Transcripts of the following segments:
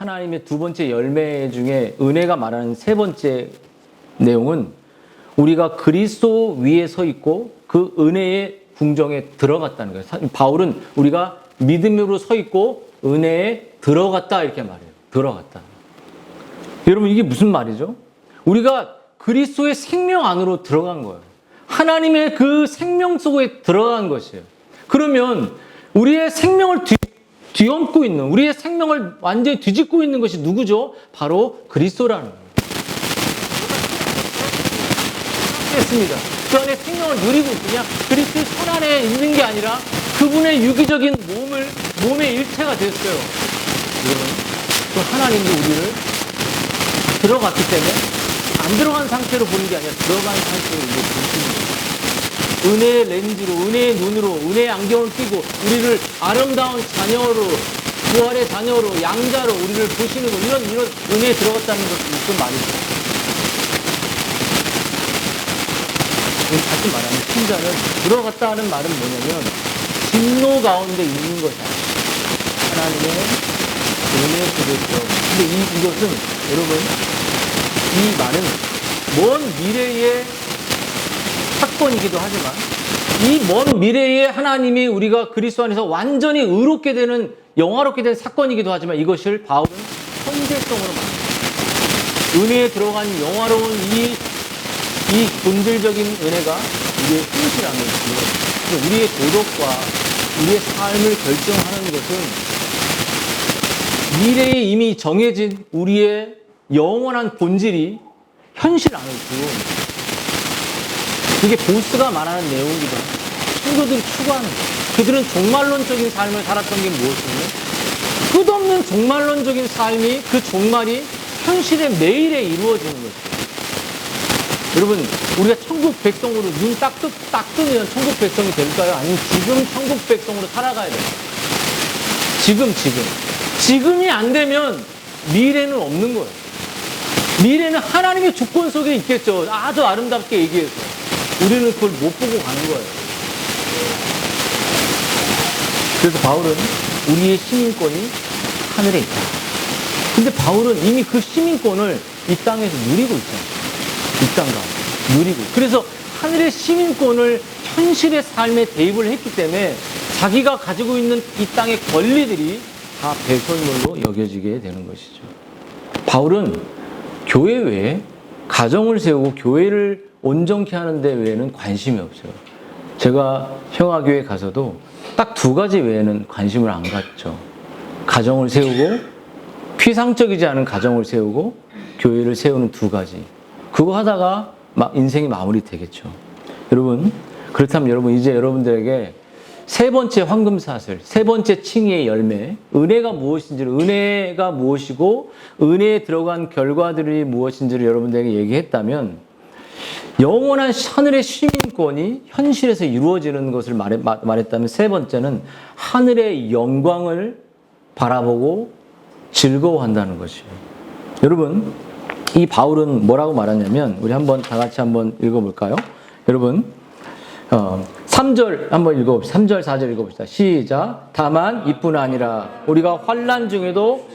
하나님의 두 번째 열매 중에 은혜가 말하는 세 번째 내용은 우리가 그리스도 위에 서 있고 그 은혜의 궁정에 들어갔다는 거예요. 바울은 우리가 믿음으로 서 있고 은혜에 들어갔다 이렇게 말해요. 들어갔다. 여러분 이게 무슨 말이죠? 우리가 그리스도의 생명 안으로 들어간 거예요. 하나님의 그 생명 속에 들어간 것이에요. 그러면 우리의 생명을 뒤엎고 있는, 우리의 생명을 완전히 뒤집고 있는 것이 누구죠? 바로 그리스도라는 거예요. 했습니다. 그 안에 생명을 누리고 그냥 그리스도의 손 안에 있는 게 아니라 그분의 유기적인 몸의 일체가 됐어요. 여러분, 또 하나님도 우리를 들어갔기 때문에 안 들어간 상태로 보는 게 아니라 들어간 상태로 우리를 보시는 거예요. 은혜의 렌즈로, 은혜의 눈으로, 은혜의 안경을 끼고 우리를 아름다운 자녀로, 부활의 자녀로, 양자로 우리를 보시는 거, 이런 은혜에 들어갔다는 것은 무슨 말이죠? 다시 말하면 신자는 들어갔다는 말은 뭐냐면 진노 가운데 있는 것이 아니에요. 하나님의 은혜 속에 들어가. 근데 이것은 여러분 이 말은 먼 미래의 사건이기도 하지만 이 먼 미래에 하나님이 우리가 그리스도 안에서 완전히 의롭게 되는 영화롭게 된 사건이기도 하지만 이것을 바울은 현재성으로 말합니다. 은혜에 들어간 영화로운 이 본질적인 은혜가 우리의 현실 안에 있고 우리의 도덕과 우리의 삶을 결정하는 것은 미래에 이미 정해진 우리의 영원한 본질이 현실 안에 있고 그게 보스가 말하는 내용이기도 합니다. 성도들이 추구하는 거예요. 그들은 종말론적인 삶을 살았던 게 무엇이냐면 끝없는 종말론적인 삶이 그 종말이 현실의 매일에 이루어지는 것이에요. 여러분 우리가 천국 백성으로 눈 딱 뜨면 천국 백성이 될까요? 아니면 지금 천국 백성으로 살아가야 돼요? 지금이 안 되면 미래는 없는 거예요. 미래는 하나님의 주권 속에 있겠죠. 아주 아름답게 얘기해서 우리는 그걸 못 보고 가는 거예요. 그래서 바울은 우리의 시민권이 하늘에 있다. 근데 바울은 이미 그 시민권을 이 땅에서 누리고 있잖아요. 이 땅 가운데 누리고. 그래서 하늘의 시민권을 현실의 삶에 대입을 했기 때문에 자기가 가지고 있는 이 땅의 권리들이 다 배설물로 여겨지게 되는 것이죠. 바울은 교회 외에 가정을 세우고 교회를 온전케 하는 데 외에는 관심이 없어요. 제가 평화교회 가서도 딱 두 가지 외에는 관심을 안 갖죠. 가정을 세우고 피상적이지 않은 가정을 세우고 교회를 세우는 두 가지. 그거 하다가 인생이 마무리 되겠죠. 여러분, 그렇다면 여러분 이제 여러분들에게 세 번째 황금사슬, 세 번째 칭의의 열매, 은혜가 무엇인지를, 은혜가 무엇이고 은혜에 들어간 결과들이 무엇인지를 여러분들에게 얘기했다면 영원한 하늘의 시민권이 현실에서 이루어지는 것을 말했다면 세 번째는 하늘의 영광을 바라보고 즐거워한다는 것이에요. 여러분, 이 바울은 뭐라고 말하냐면 우리 한번 다 같이 한번 읽어볼까요? 여러분 3절 한번 읽어봅시다. 3절 4절 읽어봅시다. 시작. 다만 이뿐 아니라 우리가 환난 중에도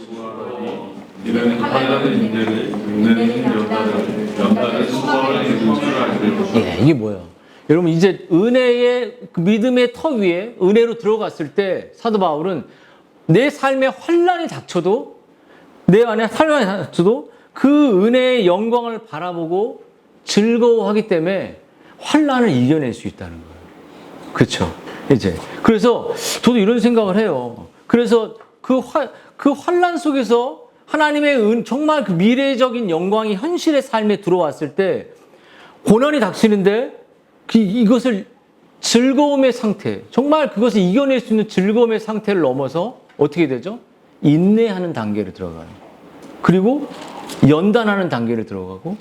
이는 환난의 인내를 인내는 연단의 수고를 이루는 줄 알고. 예, 이게 뭐예요? 여러분 이제 은혜의 그 믿음의 터 위에 은혜로 들어갔을 때 사도 바울은 내 삶에 환난이 닥쳐도 내 안에 환난이 닥쳐도 그 은혜의 영광을 바라보고 즐거워하기 때문에 환난을 이겨낼 수 있다는 거예요. 그렇죠? 이제 그래서 저도 이런 생각을 해요. 그래서 그 환난 속에서 하나님의 정말 그 미래적인 영광이 현실의 삶에 들어왔을 때 고난이 닥치는데 이것을 즐거움의 상태, 정말 그것을 이겨낼 수 있는 즐거움의 상태를 넘어서 어떻게 되죠? 인내하는 단계로 들어가요. 그리고 연단하는 단계를 들어가고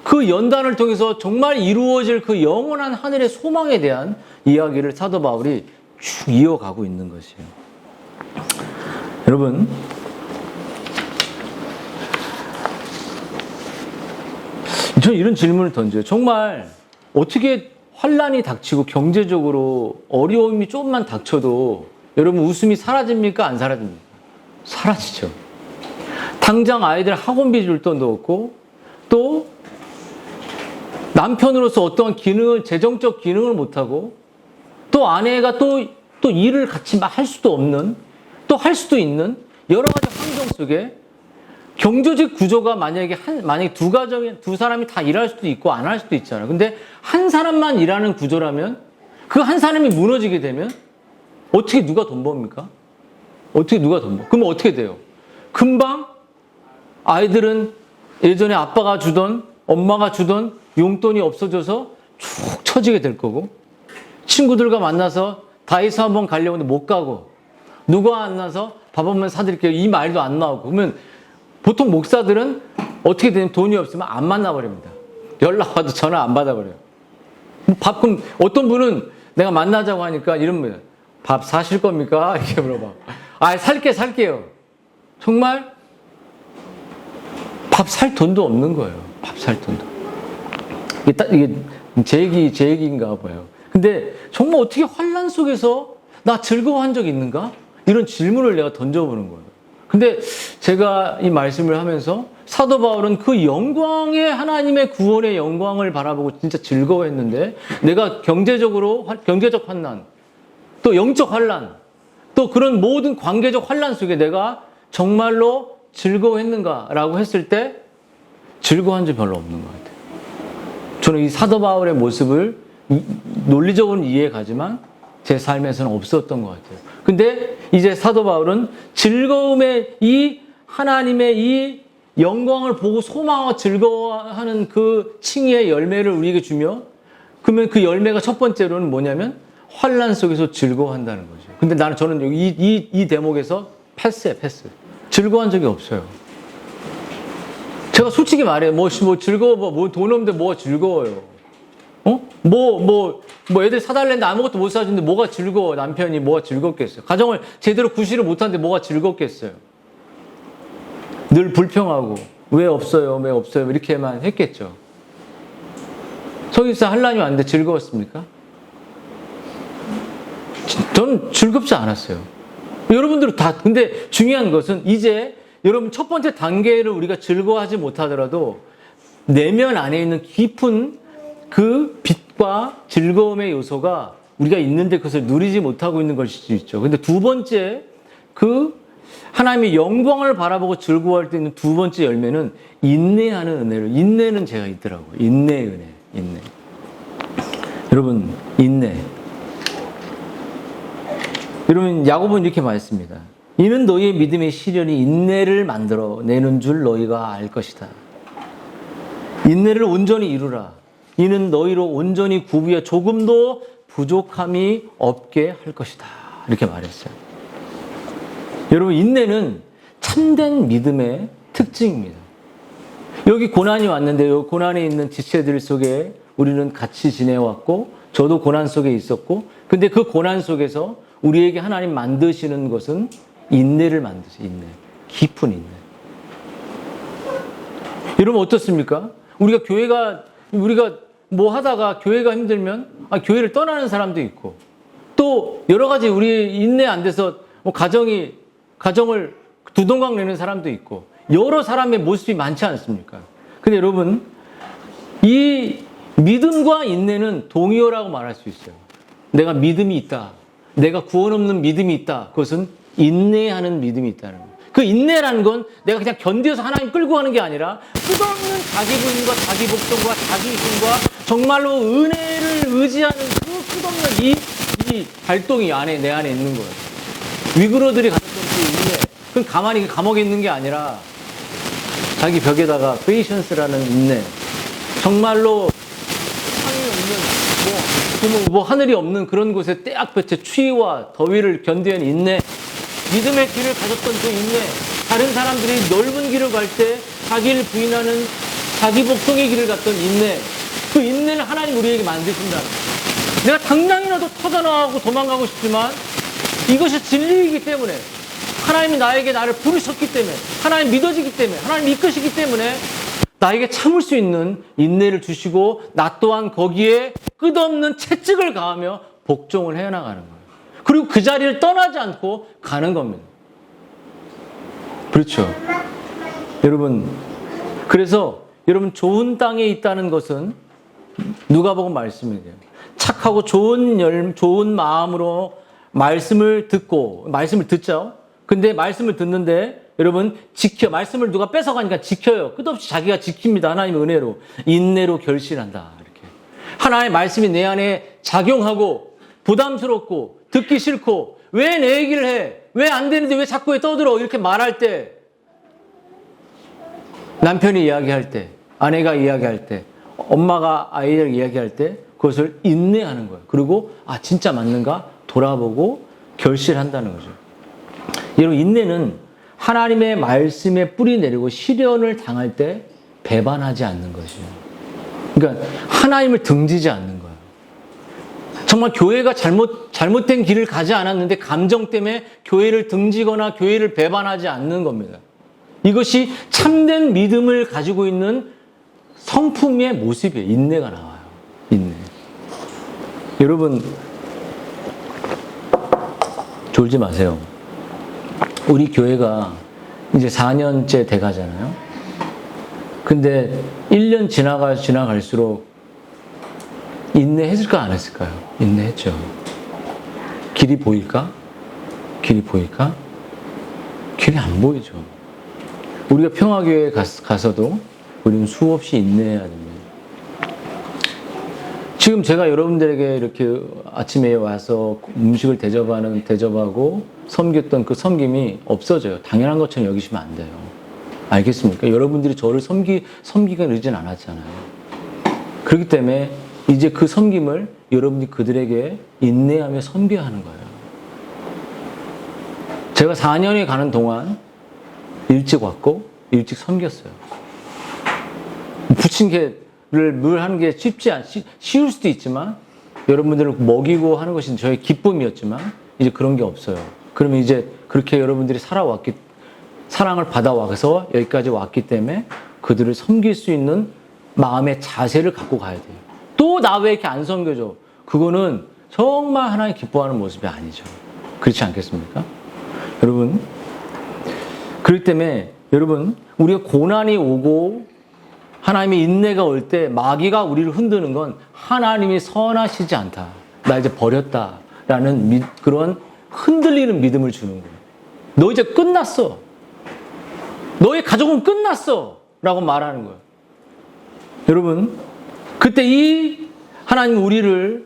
그 연단을 통해서 정말 이루어질 그 영원한 하늘의 소망에 대한 이야기를 사도 바울이 쭉 이어가고 있는 것이에요. 여러분, 저는 이런 질문을 던져요. 정말 어떻게 환난이 닥치고 경제적으로 어려움이 조금만 닥쳐도 여러분 웃음이 사라집니까? 안 사라집니까? 사라지죠. 당장 아이들 학원비 줄 돈도 없고, 또 남편으로서 어떠한 기능을, 재정적 기능을 못하고, 또 아내가 또 일을 같이 할 수도 없는, 또 할 수도 있는 여러 가지 환경 속에 경제적 구조가 만약에 두 사람이 다 일할 수도 있고 안 할 수도 있잖아요. 근데 한 사람만 일하는 구조라면 그 한 사람이 무너지게 되면 어떻게 누가 돈 법니까? 어떻게 누가 돈 버? 그러면 어떻게 돼요? 금방 아이들은 예전에 아빠가 주던, 엄마가 주던 용돈이 없어져서 쭉 처지게 될 거고, 친구들과 만나서 다이소 한번 가려고 하는데 못 가고, 누가 안 나서 밥 한번 사드릴게요, 이 말도 안 나오고, 그러면 보통 목사들은 어떻게 되면 돈이 없으면 안 만나버립니다. 연락 와도 전화 안 받아버려요. 밥, 그럼 어떤 분은 내가 만나자고 하니까 이런 분이에요. 밥 사실 겁니까? 이렇게 물어봐. 아, 살게요. 정말 밥 살 돈도 없는 거예요. 밥 살 돈도. 이게 제 얘기인가 봐요. 근데 정말 어떻게 환난 속에서 나 즐거워한 적이 있는가? 이런 질문을 내가 던져보는 거예요. 근데 제가 이 말씀을 하면서 사도 바울은 그 영광의, 하나님의 구원의 영광을 바라보고 진짜 즐거워했는데, 내가 경제적 환난, 또 영적 환난, 또 그런 모든 관계적 환난 속에 내가 정말로 즐거워했는가라고 했을 때 즐거워한 적 별로 없는 것 같아요. 저는 이 사도 바울의 모습을 논리적으로는 이해해 가지만 제 삶에서는 없었던 것 같아요. 근데 이제 사도 바울은 즐거움의, 이 하나님의 이 영광을 보고 소망하고 즐거워하는 그 칭의의 열매를 우리에게 주며, 그러면 그 열매가 첫 번째로는 뭐냐면 환난 속에서 즐거워한다는 거죠. 근데 저는 여기 이 대목에서 패스. 즐거워한 적이 없어요. 제가 솔직히 말해요. 뭐 즐거워, 돈 없는데 뭐가 즐거워요. 애들 사달랬는데 아무것도 못 사주는데 뭐가 즐거워. 남편이 뭐가 즐겁겠어요. 가정을 제대로 구실을 못하는데 뭐가 즐겁겠어요. 늘 불평하고 왜 없어요 이렇게만 했겠죠. 성육사 환난이 왔는데 즐거웠습니까? 저는 즐겁지 않았어요. 여러분들은 다. 근데 중요한 것은 이제 여러분 첫 번째 단계를 우리가 즐거워하지 못하더라도 내면 안에 있는 깊은 그 빛과 즐거움의 요소가 우리가 있는데 그것을 누리지 못하고 있는 것일 수 있죠. 근데 두 번째, 그 하나님의 영광을 바라보고 즐거워할 때 있는 두 번째 열매는 인내하는 은혜를. 인내는 제가 있더라고요. 인내의 은혜. 인내. 여러분, 인내. 여러분, 야고보는 이렇게 말했습니다. 이는 너희의 믿음의 시련이 인내를 만들어 내는 줄 너희가 알 것이다. 인내를 온전히 이루라. 이는 너희로 온전히 구비해 조금도 부족함이 없게 할 것이다. 이렇게 말했어요. 여러분, 인내는 참된 믿음의 특징입니다. 여기 고난이 왔는데 이 고난에 있는 지체들 속에 우리는 같이 지내왔고, 저도 고난 속에 있었고, 근데 그 고난 속에서 우리에게 하나님 만드시는 것은 인내를 만드세요. 인내. 깊은 인내. 여러분 어떻습니까? 우리가 뭐 하다가 교회가 힘들면 교회를 떠나는 사람도 있고, 또 여러 가지 우리 인내 안 돼서 가정을 두동강 내는 사람도 있고, 여러 사람의 모습이 많지 않습니까? 근데 여러분, 이 믿음과 인내는 동의어라고 말할 수 있어요. 내가 믿음이 있다. 내가 구원 없는 믿음이 있다. 그것은 인내하는 믿음이 있다는 거예요. 그 인내라는 건 내가 그냥 견뎌서 하나님 끌고 가는 게 아니라 끝없는 자기 부인과 자기 복종과 자기 힘과 정말로 은혜를 의지하는 그 끝없는 이 발동이 내 안에 있는 거예요. 위그로들이 가졌던 그 인내. 그건 가만히 감옥에 있는 게 아니라 자기 벽에다가 페이션스라는 인내. 정말로 상이 없는 하늘이 없는 그런 곳에 떼약볕에 추위와 더위를 견디는 인내. 믿음의 길을 가졌던 그 인내. 다른 사람들이 넓은 길을 갈 때 자기를 부인하는 자기 복종의 길을 갔던 인내. 그 인내를 하나님 우리에게 만드신다. 내가 당장이라도 터져나가고 도망가고 싶지만 이것이 진리이기 때문에, 하나님이 나를 부르셨기 때문에, 하나님 믿어지기 때문에, 하나님 이끄시기 때문에 나에게 참을 수 있는 인내를 주시고, 나 또한 거기에 끝없는 채찍을 가하며 복종을 해나가는 거예요. 그리고 그 자리를 떠나지 않고 가는 겁니다. 그렇죠. 여러분, 그래서 여러분 좋은 땅에 있다는 것은 누가복음 말씀이에요. 착하고 좋은 마음으로 말씀을 듣죠. 근데 말씀을 듣는데 여러분 말씀을 누가 뺏어가니까 지켜요. 끝없이 자기가 지킵니다. 하나님의 은혜로. 인내로 결실한다. 이렇게. 하나님의 말씀이 내 안에 작용하고 부담스럽고 듣기 싫고 왜 내 얘기를 해? 왜 안 되는데 왜 자꾸 왜 떠들어? 이렇게 말할 때 남편이 이야기할 때 아내가 이야기할 때 엄마가 아이들 이야기할 때 그것을 인내하는 거예요. 그리고 진짜 맞는가? 돌아보고 결실한다는 거죠. 여러분 인내는 하나님의 말씀에 뿌리 내리고 시련을 당할 때 배반하지 않는 것이에요. 그러니까 하나님을 등지지 않는 거예요. 정말 교회가 잘못된 길을 가지 않았는데 감정 때문에 교회를 등지거나 교회를 배반하지 않는 겁니다. 이것이 참된 믿음을 가지고 있는 성품의 모습이에요. 인내가 나와요. 인내. 여러분 졸지 마세요. 우리 교회가 이제 4년째 돼가잖아요. 근데 1년 지나갈수록 인내했을까 안 했을까요? 인내했죠. 길이 보일까? 길이 보일까? 길이 안 보이죠. 우리가 평화교회에 가서도 우리는 수없이 인내해야 됩니다. 지금 제가 여러분들에게 이렇게 아침에 와서 음식을 대접하고 섬겼던 그 섬김이 없어져요. 당연한 것처럼 여기시면 안 돼요. 알겠습니까? 여러분들이 저를 섬기게 그러진 않았잖아요. 그렇기 때문에 이제 그 섬김을 여러분이 그들에게 인내하며 섬겨야 하는 거예요. 제가 4년에 가는 동안 일찍 왔고 일찍 섬겼어요. 부침개를 물 하는 게 쉬울 수도 있지만 여러분들을 먹이고 하는 것이 저의 기쁨이었지만 이제 그런 게 없어요. 그러면 이제 그렇게 여러분들이 사랑을 받아와서 여기까지 왔기 때문에 그들을 섬길 수 있는 마음의 자세를 갖고 가야 돼요. 또 나 왜 이렇게 안 섬겨줘? 그거는 정말 하나님 기뻐하는 모습이 아니죠. 그렇지 않겠습니까? 여러분, 그렇기 때문에 여러분 우리가 고난이 오고 하나님의 인내가 올 때 마귀가 우리를 흔드는 건 하나님이 선하시지 않다. 나 이제 버렸다라는 그런 흔들리는 믿음을 주는 거예요. 너 이제 끝났어. 너의 가족은 끝났어. 라고 말하는 거예요. 여러분, 그때 이 하나님 우리를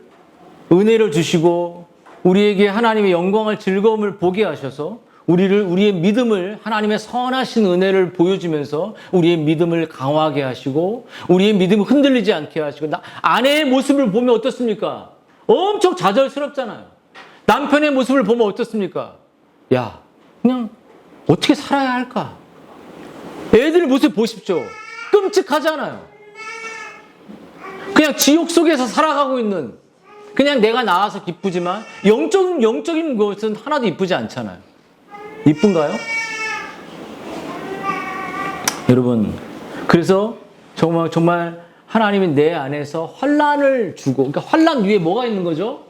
은혜를 주시고 우리에게 하나님의 영광을 즐거움을 보게 하셔서 우리의 믿음을 하나님의 선하신 은혜를 보여주면서 우리의 믿음을 강화하게 하시고 우리의 믿음을 흔들리지 않게 하시고 아내의 모습을 보면 어떻습니까? 엄청 좌절스럽잖아요. 남편의 모습을 보면 어떻습니까? 야, 그냥 어떻게 살아야 할까? 애들 모습 보십시오. 끔찍하잖아요. 그냥 지옥 속에서 살아가고 있는 그냥 내가 나와서 기쁘지만 영적인 것은 하나도 이쁘지 않잖아요. 이쁜가요? 여러분, 그래서 정말 하나님이 내 안에서 환난을 주고, 그러니까 환난 위에 뭐가 있는 거죠?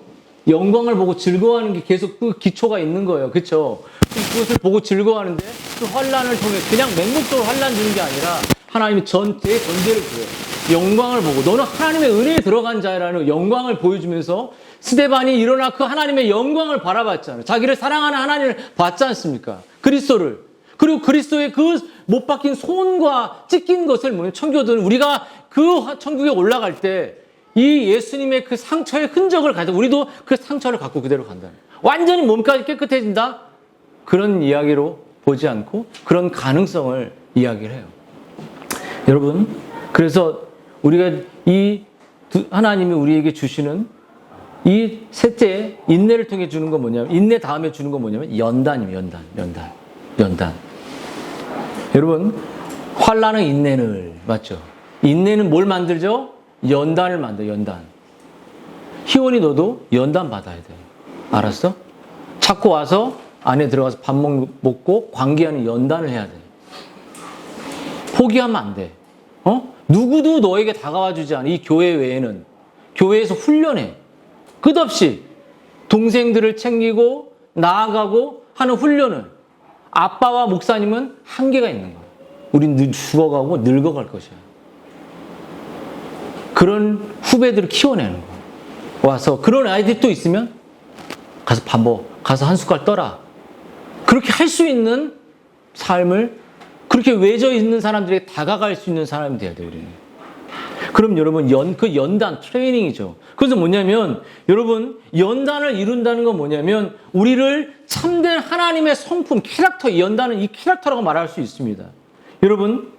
영광을 보고 즐거워하는 게 계속 그 기초가 있는 거예요. 그렇죠? 그것을 보고 즐거워하는데 그 환난을 통해 그냥 맹목적으로 환난 주는 게 아니라 하나님이 전제를 줘요. 영광을 보고 너는 하나님의 은혜에 들어간 자라는 영광을 보여주면서 스데반이 일어나 그 하나님의 영광을 바라봤잖아요. 자기를 사랑하는 하나님을 봤지 않습니까? 그리스도를. 그리고 그리스도의 그 못 박힌 손과 찢긴 것을 보면 청교도는 우리가 그 천국에 올라갈 때 이 예수님의 그 상처의 흔적을 가지고 우리도 그 상처를 갖고 그대로 간다. 완전히 몸까지 깨끗해진다? 그런 이야기로 보지 않고 그런 가능성을 이야기를 해요. 여러분, 그래서 우리가 하나님이 우리에게 주시는 이 셋째 인내를 통해 주는 건 뭐냐면 인내 다음에 주는 건 뭐냐면 연단이에요. 연단. 여러분, 환난은 인내를 맞죠? 인내는 뭘 만들죠? 연단을 만들어. 연단. 희원이 너도 연단 받아야 돼. 알았어? 자꾸 와서 안에 들어가서 밥 먹고 관계하는 연단을 해야 돼. 포기하면 안 돼. 누구도 너에게 다가와 주지 않아. 이 교회 외에는. 교회에서 훈련해. 끝없이 동생들을 챙기고 나아가고 하는 훈련을. 아빠와 목사님은 한계가 있는 거예요. 우린 죽어가고 늙어갈 것이야. 그런 후배들을 키워내는 거야. 와서 그런 아이들이 또 있으면 가서 밥 먹어. 가서 한 숟갈 떠라. 그렇게 할 수 있는 삶을 그렇게 외져 있는 사람들에게 다가갈 수 있는 사람이 돼야 돼요, 우리는. 그럼 여러분, 그 연단, 트레이닝이죠. 그래서 뭐냐면, 여러분, 연단을 이룬다는 건 뭐냐면, 우리를 참된 하나님의 성품, 캐릭터, 연단은 이 캐릭터라고 말할 수 있습니다. 여러분,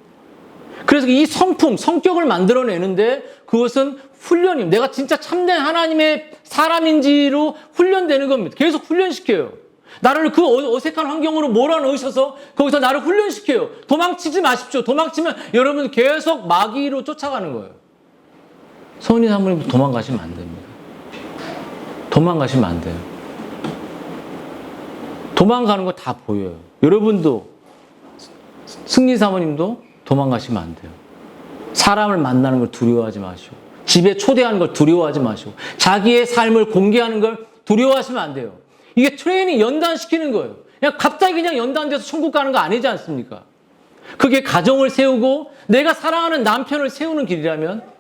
그래서 이 성품, 성격을 만들어내는데 그것은 훈련입니다. 내가 진짜 참된 하나님의 사람인지로 훈련되는 겁니다. 계속 훈련시켜요. 나를 그 어색한 환경으로 몰아넣으셔서 거기서 나를 훈련시켜요. 도망치지 마십시오. 도망치면 여러분 계속 마귀로 쫓아가는 거예요. 서은이 사모님도 도망가시면 안 됩니다. 도망가시면 안 돼요. 도망가는 거 다 보여요. 여러분도, 승리 사모님도 도망가시면 안 돼요. 사람을 만나는 걸 두려워하지 마시고, 집에 초대하는 걸 두려워하지 마시고, 자기의 삶을 공개하는 걸 두려워하시면 안 돼요. 이게 트레이닝 연단시키는 거예요. 그냥 갑자기 그냥 연단돼서 천국 가는 거 아니지 않습니까? 그게 가정을 세우고 내가 사랑하는 남편을 세우는 길이라면,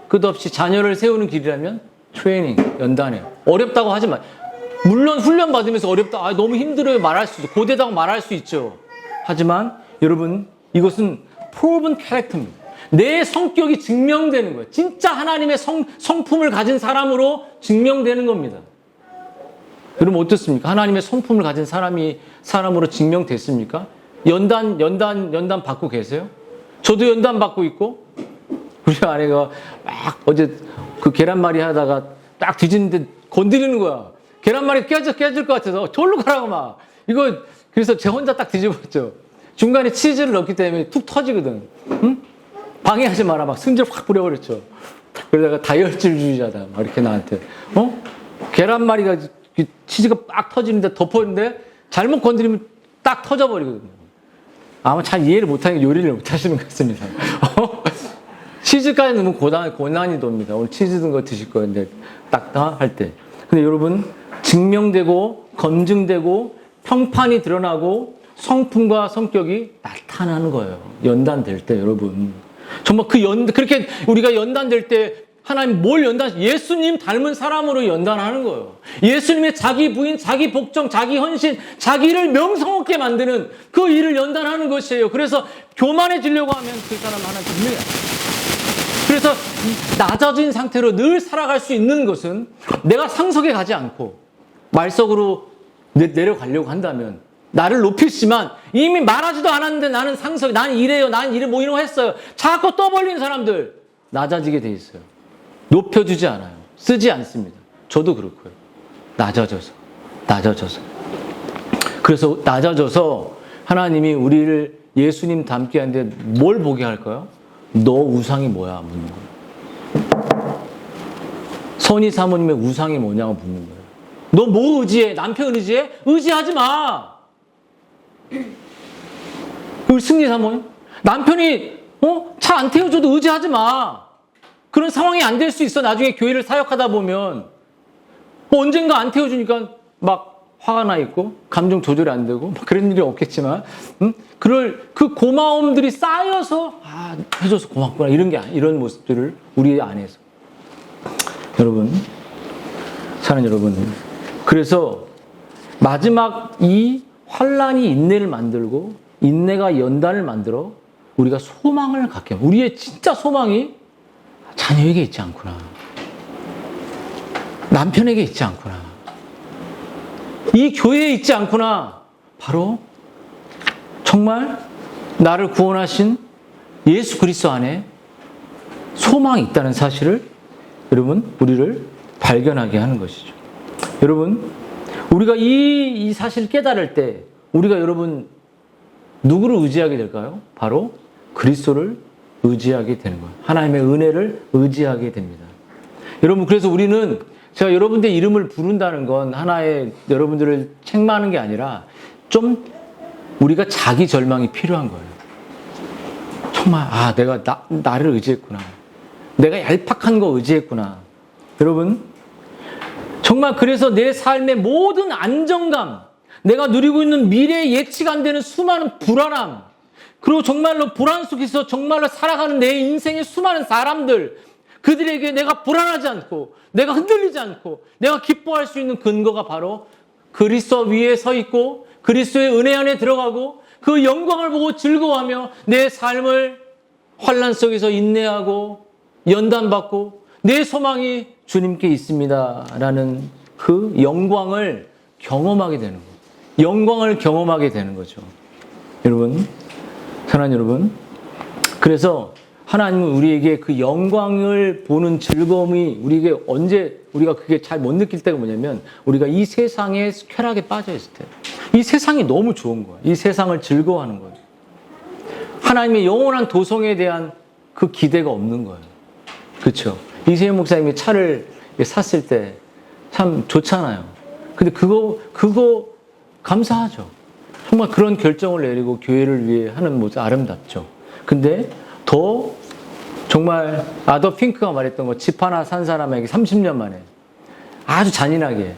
끝없이 자녀를 세우는 길이라면 트레이닝, 연단해요. 어렵다고 하지 마. 물론 훈련 받으면서 어렵다, 너무 힘들어요 말할 수 있죠. 고되다고 말할 수 있죠. 하지만 여러분, 이것은 proven character입니다. 내 성격이 증명되는 거예요. 진짜 하나님의 성품을 가진 사람으로 증명되는 겁니다. 여러분 어떻습니까? 하나님의 성품을 가진 사람으로 증명됐습니까? 연단 받고 계세요? 저도 연단 받고 있고, 우리 아내가 막 어제 그 계란말이 하다가 딱 뒤지는데 건드리는 거야. 계란말이 깨질 것 같아서 절로 가라고 막. 이거 그래서 제 혼자 딱 뒤집었죠. 중간에 치즈를 넣기 때문에 툭 터지거든. 응? 방해하지 마라. 막 승질 확 부려버렸죠. 그러다가 다혈질주의자다. 막 이렇게 나한테. 계란말이가 치즈가 빡 터지는데 덮었는데 잘못 건드리면 딱 터져버리거든요. 아마 잘 이해를 못하는 게 요리를 못하시는 것 같습니다. 치즈까지 넣으면 고난이 돕니다. 오늘 치즈 든 거 드실 거예요. 근데 딱 할 때. 근데 여러분, 증명되고 검증되고 평판이 드러나고 성품과 성격이 나타나는 거예요. 연단될 때 여러분. 정말 그렇게 우리가 연단될 때 하나님 예수님 닮은 사람으로 연단하는 거예요. 예수님의 자기 부인, 자기 복종, 자기 헌신, 자기를 명성없게 만드는 그 일을 연단하는 것이에요. 그래서 교만해지려고 하면 그 사람 하나님 분명히 그래서 낮아진 상태로 늘 살아갈 수 있는 것은 내가 상석에 가지 않고 말석으로 내려가려고 한다면 나를 높이지만 이미 말하지도 않았는데 나는 상석, 난 이래요, 난 이래 뭐 이런 거 했어요. 자꾸 떠벌리는 사람들 낮아지게 돼 있어요. 높여주지 않아요. 쓰지 않습니다. 저도 그렇고요. 낮아져서. 그래서 낮아져서 하나님이 우리를 예수님 닮게 하는데 뭘 보게 할까요? 너 우상이 뭐야? 묻는 거예요. 선희 사모님의 우상이 뭐냐고 묻는 거예요. 너 뭐 의지해? 남편 의지해? 의지하지 마. 우리 승리 사모님, 남편이 차 안 태워줘도 의지하지 마. 그런 상황이 안 될 수 있어. 나중에 교회를 사역하다 보면 언젠가 안 태워주니까 막 화가 나 있고 감정 조절이 안 되고 그런 일이 없겠지만 그 고마움들이 쌓여서 해줘서 고맙구나 이런 모습들을 우리 안에서 여러분, 사랑하는 여러분, 그래서 마지막 이 환난이 인내를 만들고 인내가 연단을 만들어 우리가 소망을 갖게 합니다. 우리의 진짜 소망이 자녀에게 있지 않구나. 남편에게 있지 않구나. 이 교회에 있지 않구나. 바로 정말 나를 구원하신 예수 그리스도 안에 소망이 있다는 사실을 여러분, 우리를 발견하게 하는 것이죠. 여러분, 우리가 이 사실을 깨달을 때 우리가 여러분 누구를 의지하게 될까요? 바로 그리스도를 의지하게 되는 거예요. 하나님의 은혜를 의지하게 됩니다. 여러분, 그래서 우리는 제가 여러분들 이름을 부른다는 건 하나의 여러분들을 책망하는 게 아니라 좀 우리가 자기 절망이 필요한 거예요. 정말 내가 나를 의지했구나. 내가 얄팍한 거 의지했구나. 여러분, 정말 그래서 내 삶의 모든 안정감, 내가 누리고 있는 미래에 예측 안 되는 수많은 불안함, 그리고 정말로 불안 속에서 정말로 살아가는 내 인생의 수많은 사람들, 그들에게 내가 불안하지 않고 내가 흔들리지 않고 내가 기뻐할 수 있는 근거가 바로 그리스도 위에 서 있고 그리스도의 은혜 안에 들어가고 그 영광을 보고 즐거워하며 내 삶을 환난 속에서 인내하고 연단받고 내 소망이 주님께 있습니다라는 그 영광을 경험하게 되는 거예요. 영광을 경험하게 되는 거죠. 여러분, 사랑하는 여러분, 그래서 하나님은 우리에게 그 영광을 보는 즐거움이 우리에게 언제 우리가 그게 잘 못 느낄 때가 뭐냐면 우리가 이 세상의 쾌락에 빠져 있을 때, 이 세상이 너무 좋은 거예요. 이 세상을 즐거워하는 거예요. 하나님의 영원한 도성에 대한 그 기대가 없는 거예요. 그렇죠? 이세현 목사님이 차를 샀을 때 참 좋잖아요. 근데 그거 감사하죠. 정말 그런 결정을 내리고 교회를 위해 하는 모습 아름답죠. 근데 더 정말 아더 핑크가 말했던 거, 집 하나 산 사람에게 30년 만에 아주 잔인하게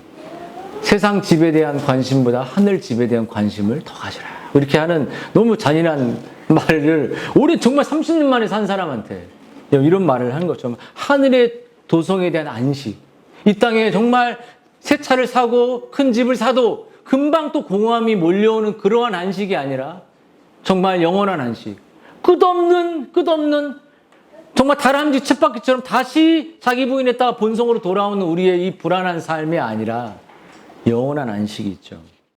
세상 집에 대한 관심보다 하늘 집에 대한 관심을 더 가지라, 이렇게 하는 너무 잔인한 말을 올해 정말 30년 만에 산 사람한테 이런 말을 하는 것처럼, 하늘의 도성에 대한 안식, 이 땅에 정말 새 차를 사고 큰 집을 사도 금방 또 공허함이 몰려오는 그러한 안식이 아니라 정말 영원한 안식, 끝없는 정말 다람쥐 쳇바퀴처럼 다시 자기 부인에다가 본성으로 돌아오는 우리의 이 불안한 삶이 아니라 영원한 안식이 있죠.